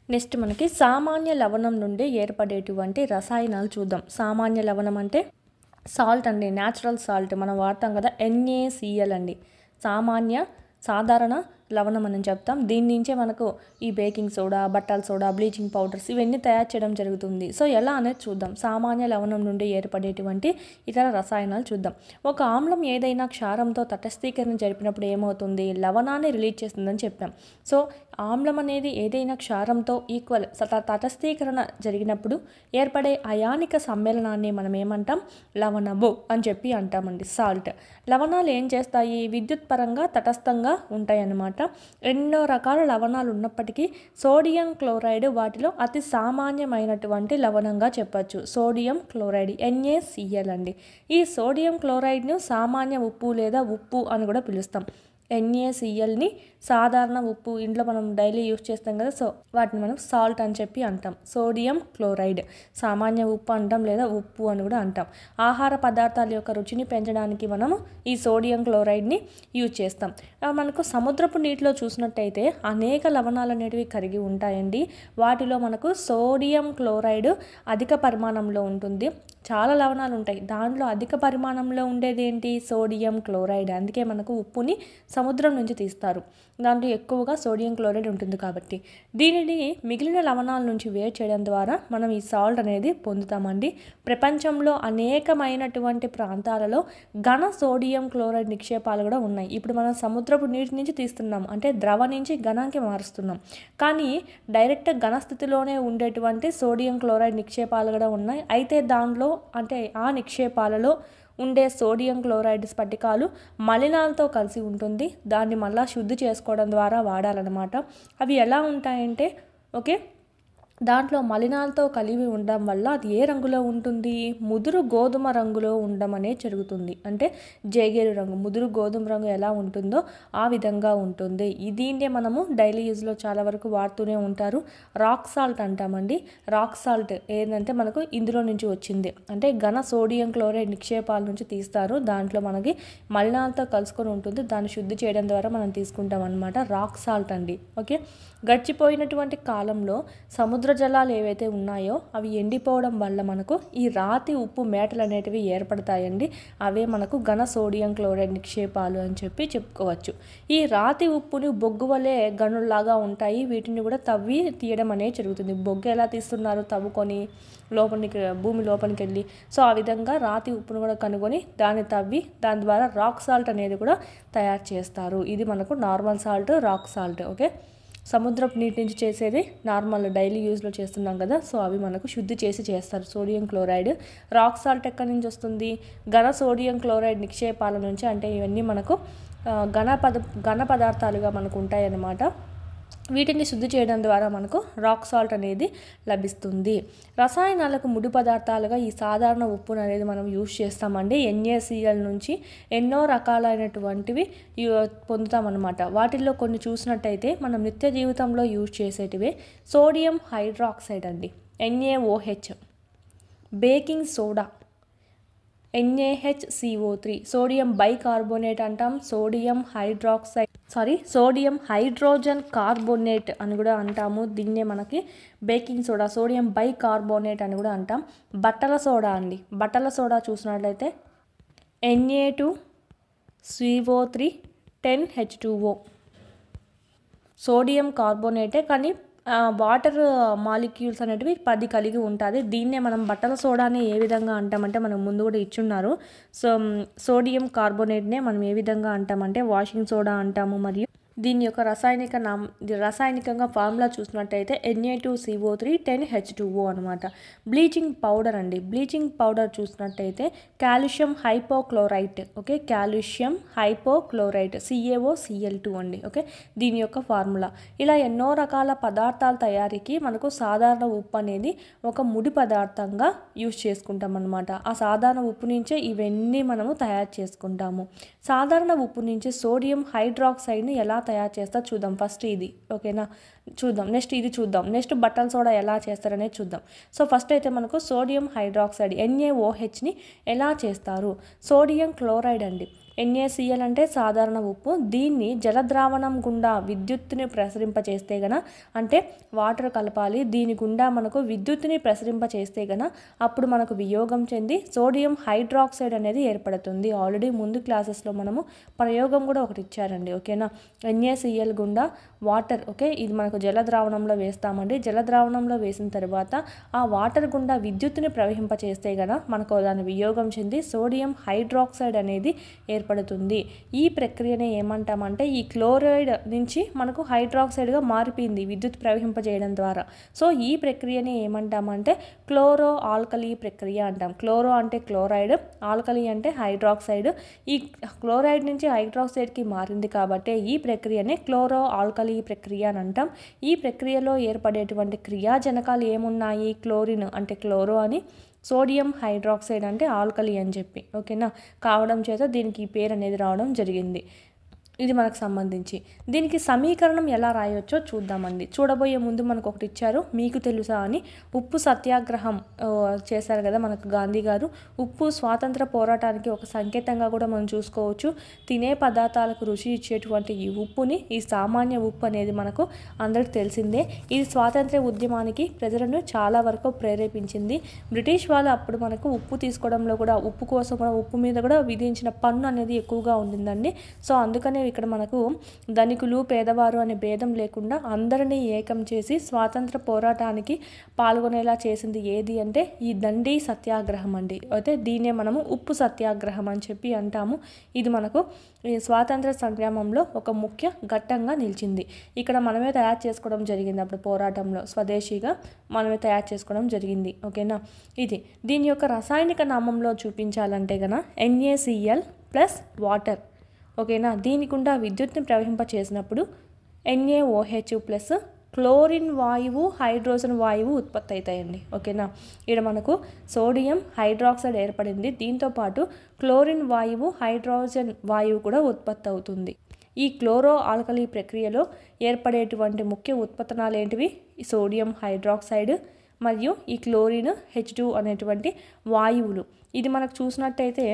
Next మనకి సామాన్య లవణం నుండి ఏర్పడేటువంటి రసాయనాలు చూద్దాం. సామాన్య లవణం అంటే సాల్ట్ అండి, న్యాచురల్ సాల్ట్ మనం వాడతాం కదా, NaCl అండి. సాధారణ లవణం అని చెప్తాం. దీని నుంచే మనకు ఈ బేకింగ్ సోడా, బట్టల సోడా, బ్లీచింగ్ పౌడర్స్ ఇవన్నీ తయారు చేయడం జరుగుతుంది. సో ఎలా అనేది చూద్దాం. సామాన్య లవణం నుండి ఏర్పడేటువంటి ఇతర రసాయనాలు చూద్దాం. ఒక ఆమ్లం ఏదైనా క్షారంతో తటస్థీకరణ జరిపినప్పుడు ఏమవుతుంది, లవణాన్ని రిలీజ్ చేస్తుందని చెప్పాం. సో ఆమ్లం అనేది ఏదైనా క్షారంతో తటస్థీకరణ జరిగినప్పుడు ఏర్పడే అయానిక సమ్మేళనాన్ని మనం ఏమంటాం, లవణము అని చెప్పి అంటామండి, సాల్ట్. లవణాలు ఏం చేస్తాయి, విద్యుత్ పరంగా తటస్థంగా ఉంటాయి అన్నమాట. ఎన్నో రకాల లవణాలు ఉన్నప్పటికీ సోడియం క్లోరైడ్ వాటిలో అతి సామాన్యమైనటువంటి లవణంగా చెప్పచ్చు. సోడియం క్లోరైడ్ NaCl అండి. ఈ సోడియం క్లోరైడ్ను సామాన్య ఉప్పు లేదా ఉప్పు అని కూడా పిలుస్తాం. NaClని సాధారణ ఉప్పు, ఇంట్లో మనం డైలీ యూజ్ చేస్తాం కదా, సో వాటిని మనం సాల్ట్ అని చెప్పి అంటాం. సోడియం క్లోరైడ్ సామాన్య ఉప్పు అంటాం లేదా ఉప్పు అని కూడా అంటాం. ఆహార పదార్థాల యొక్క రుచిని పెంచడానికి మనము ఈ సోడియం క్లోరైడ్ని యూజ్ చేస్తాం. మనకు సముద్రపు నీటిలో చూసినట్టయితే అనేక లవణాలు అనేటివి కరిగి ఉంటాయండి. వాటిలో మనకు సోడియం క్లోరైడ్ అధిక పరిమాణంలో ఉంటుంది. చాలా లవణాలు ఉంటాయి, దాంట్లో అధిక పరిమాణంలో ఉండేది ఏంటి, సోడియం క్లోరైడ్. అందుకే మనకు ఉప్పుని సముద్రం నుంచి తీస్తారు, దాంట్లో ఎక్కువగా సోడియం క్లోరైడ్ ఉంటుంది కాబట్టి. దీనిని మిగిలిన లవణాల నుంచి వేరు చేయడం ద్వారా మనం ఈ సాల్ట్ అనేది పొందుతామండి. ప్రపంచంలో అనేకమైనటువంటి ప్రాంతాలలో ఘన సోడియం క్లోరైడ్ నిక్షేపాలు కూడా ఉన్నాయి. ఇప్పుడు మనం సముద్రపు నీటి నుంచి తీస్తున్నాం అంటే ద్రవ నుంచి ఘనానికి మారుస్తున్నాం, కానీ డైరెక్ట్ ఘన స్థితిలోనే ఉండేటువంటి సోడియం క్లోరైడ్ నిక్షేపాలు కూడా ఉన్నాయి. అయితే దానిలో అంటే ఆ నిక్షేపాలలో ఉండే సోడియం క్లోరైడ్ స్ఫటికాలు మలినాలతో కలిసి ఉంటుంది. దాన్ని మళ్ళీ శుద్ధి చేసుకోవడం ద్వారా వాడాలన్నమాట. అవి ఎలా ఉంటాయంటే దాంట్లో మలినాలతో కలిగి ఉండడం వల్ల అది ఏ రంగులో ఉంటుంది, ముదురు గోధుమ రంగులో ఉండడం అనేది జరుగుతుంది. అంటే జేగేరు రంగు, ముదురు గోధుమ రంగు ఎలా ఉంటుందో ఆ విధంగా ఉంటుంది. దీన్నే మనము డైలీ యూజ్లో చాలా వరకు వాడుతూనే ఉంటారు. రాక్ సాల్ట్ అంటామండి. రాక్ సాల్ట్ ఏంటంటే మనకు ఇందులో నుంచి వచ్చింది, అంటే ఘన సోడియం క్లోరైడ్ నిక్షేపాల నుంచి తీస్తారు. దాంట్లో మనకి మలినాలతో కలుసుకొని ఉంటుంది, దాన్ని శుద్ధి చేయడం ద్వారా మనం తీసుకుంటాం అనమాట. రాక్ సాల్ట్ అండి. గడిచిపోయినటువంటి కాలంలో సముద్ర జలాలు ఏవైతే ఉన్నాయో అవి ఎండిపోవడం వల్ల మనకు ఈ రాతి ఉప్పు మేటలు అనేటివి ఏర్పడతాయండి. అవే మనకు ఘన సోడియం క్లోరైడ్ నిక్షేపాలు అని చెప్పి చెప్పుకోవచ్చు. ఈ రాతి ఉప్పుని బొగ్గు వలె గనుల్లాగా ఉంటాయి. వీటిని కూడా తవ్వి తీయడం అనేది జరుగుతుంది. బొగ్గు ఎలా తీస్తున్నారు, తవ్వుకొని భూమి లోపలికి వెళ్ళి, సో ఆ విధంగా రాతి ఉప్పును కూడా కనుగొని దాన్ని తవ్వి దాని ద్వారా రాక్ సాల్ట్ అనేది కూడా తయారు చేస్తారు. ఇది మనకు నార్మల్ సాల్ట్, రాక్ సాల్ట్. సముద్రపు నీటి నుంచి చేసేది నార్మల్ డైలీ యూజ్లో చేస్తున్నాం కదా, సో అవి మనకు శుద్ధి చేసి చేస్తారు. Sodium chloride. రాక్ సాల్ట్ ఎక్కడి నుంచి వస్తుంది, ఘన సోడియం క్లోరైడ్ నిక్షేపాల నుంచి. అంటే ఇవన్నీ మనకు ఘన పదార్థాలుగా మనకు ఉంటాయి అన్నమాట. వీటిని శుద్ధి చేయడం ద్వారా మనకు రాక్ సాల్ట్ అనేది లభిస్తుంది. రసాయనాలకు ముడి పదార్థాలుగా ఈ సాధారణ ఉప్పును అనేది మనం యూజ్ చేస్తామండి. NaCl నుంచి ఎన్నో రకాలైనటువంటివి పొందుతామన్నమాట. వాటిల్లో కొన్ని చూసినట్టయితే మనం నిత్య జీవితంలో యూజ్ చేసేటివే సోడియం హైడ్రాక్సైడ్ అండి, NaOH, baking soda NaHCO3, sodium bicarbonate అంటాం, సోడియం హైడ్రోజన్ కార్బోనేట్ అని కూడా అంటాము. దీన్నే మనకి బేకింగ్ సోడా, సోడియం బైకార్బోనేట్ అని కూడా అంటాం. బట్టల సోడా అండి. బట్టల సోడా చూసినట్లయితే Na2CO3 10H2O, సోడియం కార్బోనేటే కానీ వాటర్ మాలిక్యూల్స్ అనేటివి 10 కలిగి ఉంటుంది. దీన్నే మనం బట్టల సోడాని ఏ విధంగా అంటామంటే మనం ముందు కూడా ఇచ్చున్నారు. సో సోడియం కార్బోనేట్నే మనం ఏ విధంగా అంటామంటే వాషింగ్ సోడా అంటాము. మరియు దీని యొక్క రాసాయనికంగా ఫార్ములా చూసినట్టయితే Na2CO3 10H2O అనమాట. బ్లీచింగ్ పౌడర్ అండి. బ్లీచింగ్ పౌడర్ చూసినట్టయితే calcium hypochlorite, calcium hypochlorite CaOCl2 అండి. దీని యొక్క ఫార్ములా. ఇలా ఎన్నో రకాల పదార్థాల తయారీకి మనకు సాధారణ ఉప్పు అనేది ఒక ముడి పదార్థంగా యూజ్ చేసుకుంటాం అనమాట. ఆ సాధారణ ఉప్పు నుంచే ఇవన్నీ మనము తయారు చేసుకుంటాము. సాధారణ ఉప్పు నుంచి సోడియం హైడ్రాక్సైడ్ని ఎలా తయారు చేస్తా చూద్దాం. ఫస్ట్ ఇది చూద్దాం, నెక్స్ట్ ఇది చూద్దాం, నెక్స్ట్ బట్టల సోడా ఎలా చేస్తారనేది చూద్దాం. సో ఫస్ట్ అయితే మనకు సోడియం హైడ్రాక్సైడ్ NaOHని ఎలా చేస్తారు, సోడియం క్లోరైడ్ అండి. NaCl అంటే సాధారణ ఉప్పు. దీన్ని జలద్రావణం గుండా విద్యుత్తుని ప్రసరింపచేస్తే గన, అంటే వాటర్ కలపాలి, దీని గుండా మనకు విద్యుత్తుని ప్రసరింపచేస్తే గన అప్పుడు మనకు వియోగం చెంది సోడియం హైడ్రాక్సైడ్ అనేది ఏర్పడుతుంది. ఆల్రెడీ ముందు క్లాసెస్లో మనము ప్రయోగం కూడా ఒకటి ఇచ్చారండి. ఓకేనా, NaCl గుండా వాటర్, ఓకే, ఇది మనకు జలద్రావణంలో వేస్తామండి. జలద్రావణంలో వేసిన తర్వాత ఆ వాటర్ గుండా విద్యుత్తుని ప్రవహింపచేస్తే గన మనకు దాని వియోగం చెంది సోడియం హైడ్రాక్సైడ్ అనేది ఏర్పడుతుంది. ఈ ప్రక్రియనే ఏమంటామంటే ఈ క్లోరైడ్ నుంచి మనకు హైడ్రాక్సైడ్గా మారిపోయింది విద్యుత్ ప్రవహింపజేయడం ద్వారా. సో ఈ ప్రక్రియనే ఏమంటామంటే క్లోరో ఆల్కలీ ప్రక్రియ అంటాం. క్లోరో అంటే క్లోరైడ్, ఆల్కలీ అంటే హైడ్రాక్సైడ్. ఈ క్లోరైడ్ నుంచి హైడ్రాక్సైడ్కి మారింది కాబట్టి ఈ ప్రక్రియనే క్లోరో ఆల్కలీ ప్రక్రియ అని అంటాం. ఈ ప్రక్రియలో ఏర్పడేటువంటి క్రియాజనకాలు ఏమున్నాయి? క్లోరిన్ అంటే క్లోరో అని, సోడియం హైడ్రాక్సైడ్ అంటే ఆల్కలీ అని చెప్పి, ఓకేనా, కావడం చేత దీనికి ఈ పేరు అనేది రావడం జరిగింది. ఇది మనకు సంబంధించి దీనికి సమీకరణం ఎలా రాయొచ్చో చూద్దామండి. చూడబోయే ముందు మనకు ఒకటి ఇచ్చారు, మీకు తెలుసా అని. ఉప్పు సత్యాగ్రహం చేశారు కదా మనకు గాంధీ గారు. ఉప్పు స్వాతంత్ర పోరాటానికి ఒక సంకేతంగా కూడా మనం చూసుకోవచ్చు. తినే పదార్థాలకు రుచి ఇచ్చేటువంటి ఈ ఉప్పుని, ఈ సామాన్య ఉప్పు అనేది మనకు అందరికి తెలిసిందే. ఇది స్వాతంత్ర్య ఉద్యమానికి ప్రజలను చాలా వరకు ప్రేరేపించింది. బ్రిటిష్ వాళ్ళు అప్పుడు మనకు ఉప్పు తీసుకోవడంలో కూడా, ఉప్పు కోసం కూడా, ఉప్పు మీద కూడా విధించిన పన్ను అనేది ఎక్కువగా ఉండిందండి. సో అందుకనే ఇక్కడ మనకు ధనికులు పేదవారు అనే భేదం లేకుండా అందరినీ ఏకం చేసి స్వాతంత్ర పోరాటానికి పాల్గొనేలా చేసింది ఏది అంటే ఈ దండి సత్యాగ్రహం అండి. అయితే దీన్నే మనము ఉప్పు సత్యాగ్రహం అని చెప్పి అంటాము. ఇది మనకు ఈ స్వాతంత్ర సంగ్రామంలో ఒక ముఖ్య ఘట్టంగా నిలిచింది. ఇక్కడ మనమే తయారు చేసుకోవడం జరిగింది. అప్పుడు పోరాటంలో స్వదేశీగా మనమే తయారు చేసుకోవడం జరిగింది. ఓకేనా, ఇది దీని యొక్క రసాయనిక నామంలో చూపించాలంటే గన NaCl ప్లస్ వాటర్. ఓకేనా, దీని గుండా విద్యుత్ని ప్రవహింపచేసినప్పుడు NaOH ప్లస్ క్లోరిన్ వాయువు, హైడ్రోజన్ వాయువు ఉత్పత్తి అవుతాయండి. ఓకేనా, ఇక్కడ మనకు సోడియం హైడ్రాక్సైడ్ ఏర్పడింది. దీంతోపాటు క్లోరిన్ వాయువు, హైడ్రోజన్ వాయువు కూడా ఉత్పత్తి అవుతుంది. ఈ క్లోరో ఆల్కలీ ప్రక్రియలో ఏర్పడేటువంటి ముఖ్య ఉత్పత్తనాలు ఏంటివి? సోడియం హైడ్రాక్సైడ్ మరియు ఈ క్లోరిన్ H2 అనేటువంటి వాయువులు. ఇది మనకు చూసినట్టయితే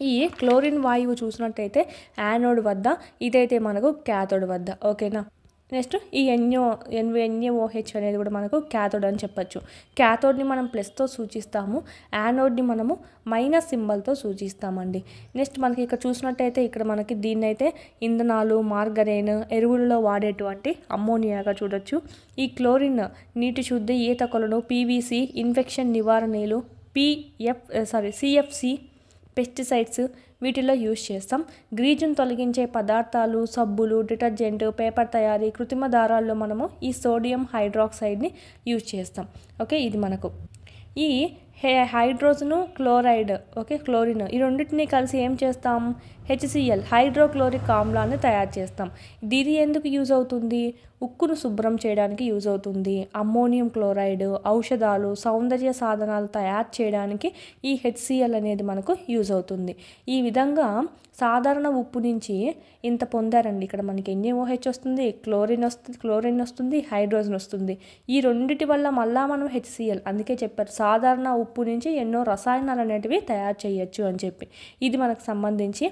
ఈ క్లోరిన్ వాయువు చూసినట్టయితే యానోడ్ వద్ద, ఇదైతే మనకు క్యాథోడ్ వద్ద. ఓకేనా, నెక్స్ట్ ఈ NaOH అనేది కూడా మనకు క్యాథోడ్ అని చెప్పచ్చు. క్యాథోడ్ని మనం ప్లస్తో సూచిస్తాము, యానోడ్ని మనము మైనస్ సింబల్తో సూచిస్తామండి. నెక్స్ట్ మనకి ఇక్కడ చూసినట్టయితే ఇక్కడ మనకి దీన్నైతే ఇంధనాలు, మార్గరేన్, ఎరువులలో వాడేటువంటి అమ్మోనియాగా చూడొచ్చు. ఈ క్లోరిన్ నీటి శుద్ధి, ఈత కొలను, PVC, ఇన్ఫెక్షన్ నివారణలు, CFC, పెస్టిసైడ్స్ వీటిలో యూజ్ చేస్తాం. గ్రీజును తొలగించే పదార్థాలు, సబ్బులు, డిటర్జెంట్, పేపర్ తయారీ, కృత్రిమ దారాల్లో మనము ఈ సోడియం హైడ్రాక్సైడ్ని యూజ్ చేస్తాం. ఓకే, ఇది మనకు ఈ హైడ్రోజను, క్లోరైడ్, ఓకే, క్లోరిన్, ఈ రెండింటినీ కలిసి ఏం చేస్తాం? HCl హైడ్రోక్లోరిక్ ఆమ్లాన్ని తయారు చేస్తాం. ఇది ఎందుకు యూజ్ అవుతుంది? ఉక్కును శుభ్రం చేయడానికి యూజ్ అవుతుంది. అమ్మోనియం క్లోరైడ్, ఔషధాలు, సౌందర్య సాధనాలు తయారు చేయడానికి ఈ HCl అనేది మనకు యూజ్ అవుతుంది. ఈ విధంగా సాధారణ ఉప్పు నుంచి ఇంత పొందారండి. ఇక్కడ మనకి NaOH వస్తుంది, క్లోరిన్ వస్తుంది, హైడ్రోజన్ వస్తుంది. ఈ రెండిటి వల్ల మళ్ళా మనం HCl, అందుకే చెప్పారు సాధారణ ఉప్పు నుంచి ఎన్నో రసాయనాలు అనేటివి తయారు చేయొచ్చు అని చెప్పి. ఇది మనకు సంబంధించి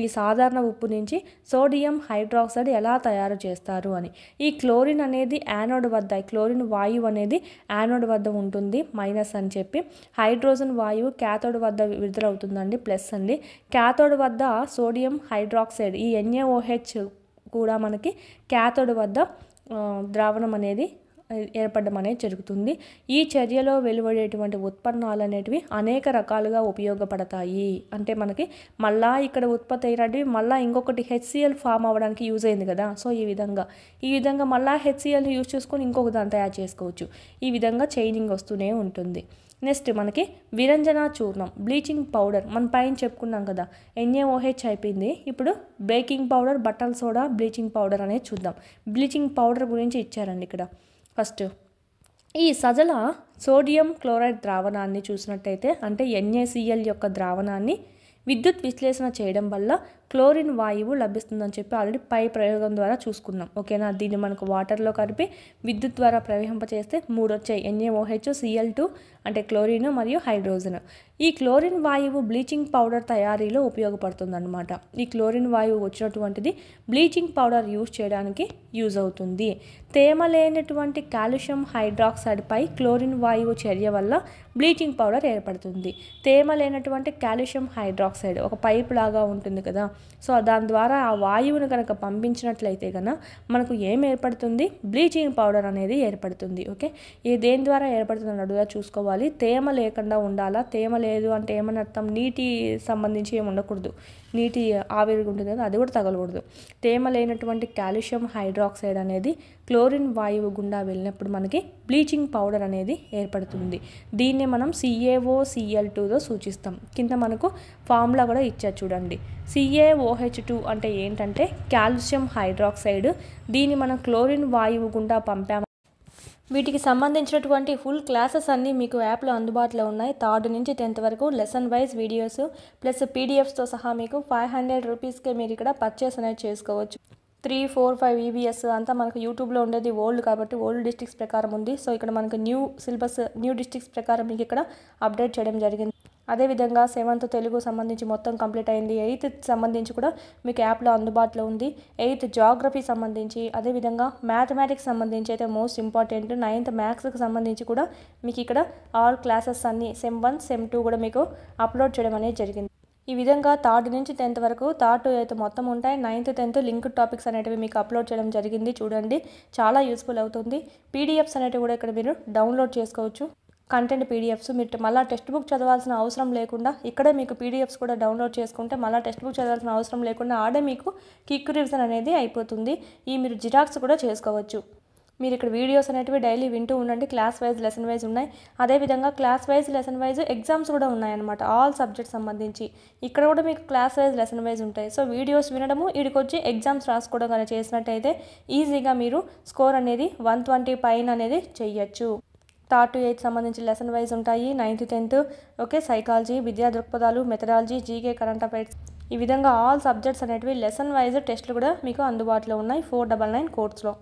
ఈ సాధారణ ఉప్పు నుంచి సోడియం హైడ్రాక్సైడ్ ఎలా తయారు చేస్తారు అని. ఈ క్లోరిన్ అనేది యానోడ్ వద్ద, క్లోరిన్ వాయువు అనేది యానోడ్ వద్ద ఉంటుంది, మైనస్ అని చెప్పి. హైడ్రోజన్ వాయువు క్యాథోడ్ వద్ద విడుదలవుతుందండి, ప్లస్ అండి. క్యాథోడ్ వద్ద సోడియం హైడ్రాక్సైడ్, ఈ NaOH కూడా మనకి క్యాథోడ్ వద్ద ద్రావణం అనేది ఏర్పడడం అనేది జరుగుతుంది. ఈ చర్యలో వెలువడేటువంటి ఉత్పన్నాలు అనేటివి అనేక రకాలుగా ఉపయోగపడతాయి. అంటే మనకి మళ్ళా ఇక్కడ ఉత్పత్తి అయినటివి మళ్ళీ ఇంకొకటి HCl ఫామ్ అవ్వడానికి యూజ్ అయింది కదా. సో ఈ విధంగా మళ్ళీ HCl యూజ్ చేసుకొని ఇంకొక దాన్ని తయారు చేసుకోవచ్చు. ఈ విధంగా చైనింగ్ వస్తూనే ఉంటుంది. నెక్స్ట్ మనకి విరంజన చూర్ణం, బ్లీచింగ్ పౌడర్, మన పైన చెప్పుకున్నాం కదా, NaOH అయిపోయింది. ఇప్పుడు బేకింగ్ పౌడర్, బట్టల సోడా, బ్లీచింగ్ పౌడర్ అనేది చూద్దాం. బ్లీచింగ్ పౌడర్ గురించి ఇచ్చారండి ఇక్కడ. ఫస్ట్ ఈ సజల సోడియం క్లోరైడ్ ద్రావణాన్ని చూసినట్టయితే, అంటే NaCl యొక్క ద్రావణాన్ని విద్యుత్ విశ్లేషణ చేయడం వల్ల క్లోరిన్ వాయువు లభిస్తుందని చెప్పి ఆల్రెడీ పై ప్రయోగం ద్వారా చూసుకున్నాం. ఓకేనా, దీన్ని మనకు వాటర్లో కలిపి విద్యుత్ ద్వారా ప్రవహింపచేస్తే 3 వచ్చాయి, NaOH, Cl2 అంటే క్లోరిన్ మరియు హైడ్రోజన్. ఈ క్లోరిన్ వాయువు బ్లీచింగ్ పౌడర్ తయారీలో ఉపయోగపడుతుంది అనమాట. ఈ క్లోరిన్ వాయువు వచ్చినటువంటిది బ్లీచింగ్ పౌడర్ యూజ్ చేయడానికి యూజ్ అవుతుంది. తేమ లేనటువంటి కాల్షియం హైడ్రాక్సైడ్పై క్లోరిన్ వాయువు చర్య వల్ల బ్లీచింగ్ పౌడర్ ఏర్పడుతుంది. తేమ లేనటువంటి కాల్షియం హైడ్రాక్సైడ్ ఒక పైప్ లాగా ఉంటుంది కదా, సో దాని ద్వారా ఆ వాయువును కనుక పంపించినట్లయితే కనుక మనకు ఏం ఏర్పడుతుంది, బ్లీచింగ్ పౌడర్ అనేది ఏర్పడుతుంది. ఓకే, ఇది దేని ద్వారా ఏర్పడుతుంది అడుగుదా చూసుకోవాలి. తేమ లేకుండా ఉండాలా, తేమ లేదు అంటే ఏమని అర్థం, నీటి సంబంధించి ఏమి ఉండకూడదు, నీటి ఆవిరి ఉంటుంది కదా అది కూడా తగలకూడదు. తేమ లేనటువంటి కాల్షియం హైడ్రాక్సైడ్ అనేది క్లోరిన్ వాయువు గుండా వెళ్ళినప్పుడు మనకి బ్లీచింగ్ పౌడర్ అనేది ఏర్పడుతుంది. దీన్ని మనం CaOCl2తో సూచిస్తాం. కింద మనకు ఫార్ములా కూడా ఇచ్చారు చూడండి. CaOH2 అంటే ఏంటంటే కాల్షియం హైడ్రాక్సైడ్. దీన్ని మనం క్లోరిన్ వాయువు గుండా పంపాము. వీటికి సంబంధించినటువంటి ఫుల్ క్లాసెస్ అన్నీ మీకు యాప్లో అందుబాటులో ఉన్నాయి. 3rd నుంచి 10th వరకు లెసన్ వైజ్ వీడియోస్ ప్లస్ PDFస్తో సహా మీకు 500 రూపీస్కే మీరు ఇక్కడ పర్చేస్ అనేది చేసుకోవచ్చు. 3, 4, 5 EVS అంతా మనకు యూట్యూబ్లో ఉండేది ఓల్డ్ కాబట్టి ఓల్డ్ డిస్ట్రిక్ట్స్ ప్రకారం ఉంది. సో ఇక్కడ మనకు న్యూ సిలబస్ న్యూ డిస్ట్రిక్ట్స్ ప్రకారం మీకు ఇక్కడ అప్డేట్ చేయడం జరిగింది. అదేవిధంగా 7th తెలుగు సంబంధించి మొత్తం కంప్లీట్ అయింది. 8th సంబంధించి కూడా మీకు యాప్లో అందుబాటులో ఉంది. 8th జాగ్రఫీ సంబంధించి, అదేవిధంగా మ్యాథమెటిక్స్ సంబంధించి అయితే మోస్ట్ ఇంపార్టెంట్ 9th మ్యాథ్స్కి సంబంధించి కూడా మీకు ఇక్కడ ఆల్ క్లాసెస్ అన్నీ సెమ్ 1 సెమ్ 2 కూడా మీకు అప్లోడ్ చేయడం అనేది జరిగింది. ఈ విధంగా 3rd నుంచి 10th వరకు 3rd to 8th మొత్తం ఉంటాయి. 9th 10th లింక్డ్ టాపిక్స్ అనేటివి మీకు అప్లోడ్ చేయడం జరిగింది. చూడండి, చాలా యూస్ఫుల్ అవుతుంది. PDFs అనేటివి కూడా ఇక్కడ మీరు డౌన్లోడ్ చేసుకోవచ్చు. కంటెంట్ PDFs మీరు మళ్ళీ టెక్స్ట్ బుక్ చదవాల్సిన అవసరం లేకుండా ఇక్కడే మీకు PDFs కూడా డౌన్లోడ్ చేసుకుంటే మళ్ళీ టెక్స్ట్ బుక్ చదవాల్సిన అవసరం లేకుండా ఆడే మీకు క్విక్ రివిజన్ అనేది అయిపోతుంది. ఈ మీరు జిరాక్స్ కూడా చేసుకోవచ్చు. మీరు ఇక్కడ వీడియోస్ అనేటివి డైలీ వింటూ ఉండండి. క్లాస్ వైజ్ లెసన్ వైజ్ ఉన్నాయి. అదేవిధంగా class wise lesson wise exams కూడా ఉన్నాయన్నమాట. ఆల్ సబ్జెక్ట్స్ సంబంధించి ఇక్కడ కూడా మీకు క్లాస్ వైజ్ లెసన్ వైజ్ ఉంటాయి. సో వీడియోస్ వినడము, ఇక్కడికొచ్చి ఎగ్జామ్స్ రాసుకోవడం కానీ చేసినట్టయితే ఈజీగా మీరు స్కోర్ అనేది 120 పైన అనేది చెయ్యొచ్చు. 3rd to 8th సంబంధించి లెసన్ వైజ్ ఉంటాయి. 9th 10th ఓకే, సైకాలజీ, విద్యా దృక్పథాలు, మెథడాలజీ, GK, కరెంట్ అఫైర్స్, ఈ విధంగా ఆల్ సబ్జెక్ట్స్ అనేటివి లెసన్ వైజ్ టెస్టులు కూడా మీకు అందుబాటులో ఉన్నాయి 499 కోర్స్లో.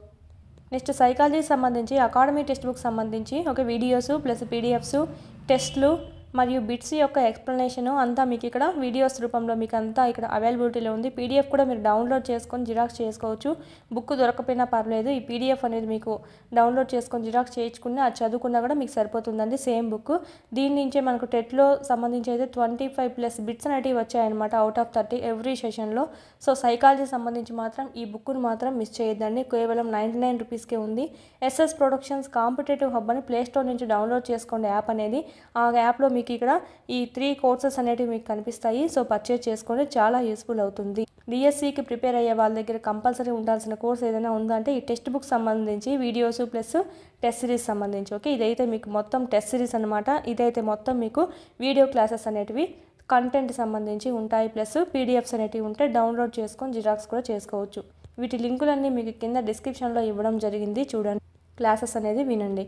నెక్స్ట్ సైకాలజీకి సంబంధించి అకాడమీ టెక్స్ట్ బుక్ సంబంధించి ఒక వీడియోస్ ప్లస్ PDFs, టెస్ట్లు మరియు బిట్స్ యొక్క ఎక్స్ప్లెనేషన్ అంతా మీకు ఇక్కడ వీడియోస్ రూపంలో మీకు అంతా ఇక్కడ అవైలబిలిటీలో ఉంది. PDF కూడా మీరు డౌన్లోడ్ చేసుకొని జిరాక్స్ చేసుకోవచ్చు. బుక్ దొరకపోయినా పర్లేదు, ఈ PDF అనేది మీకు డౌన్లోడ్ చేసుకొని జిరాక్స్ చేయించుకుని అది చదువుకున్నా కూడా మీకు సరిపోతుందండి. Same book. దీని నుంచే మనకు టెట్లో సంబంధించి అయితే 25+ బిట్స్ అనేటివి వచ్చాయన్నమాట అవుట్ ఆఫ్ 30 ఎవ్రీ సెషన్లో. సో సైకాలజీ సంబంధించి మాత్రం ఈ బుక్ను మాత్రం మిస్ చేయొద్దండి. కేవలం 99 రూపీస్కే ఉంది. SS ప్రొడక్షన్స్ కాంపిటేటివ్ హబ్ అని ప్లేస్టోర్ నుంచి డౌన్లోడ్ చేసుకోండి యాప్ అనేది. ఆ యాప్లో మీకు ఇక్కడ ఈ 3 కోర్సెస్ అనేటివి మీకు కనిపిస్తాయి. సో పర్చేజ్ చేసుకోండి, చాలా యూస్ఫుల్ అవుతుంది. DSCకి ప్రిపేర్ అయ్యే వాళ్ళ దగ్గర కంపల్సరీ ఉండాల్సిన కోర్స్ ఏదైనా ఉందంటే ఈ టెక్స్ట్ బుక్ సంబంధించి వీడియోస్ ప్లస్ టెస్ట్ సిరీస్ సంబంధించి. ఓకే, ఇదైతే మీకు మొత్తం టెస్ట్ సిరీస్ అనమాట. ఇదైతే మొత్తం మీకు వీడియో క్లాసెస్ అనేటివి కంటెంట్ సంబంధించి ఉంటాయి. ప్లస్ PDFs అనేటివి ఉంటే డౌన్లోడ్ చేసుకొని జిరాక్స్ కూడా చేసుకోవచ్చు. వీటి లింకులన్నీ మీకు కింద డిస్క్రిప్షన్లో ఇవ్వడం జరిగింది. చూడండి, క్లాసెస్ అనేది వినండి.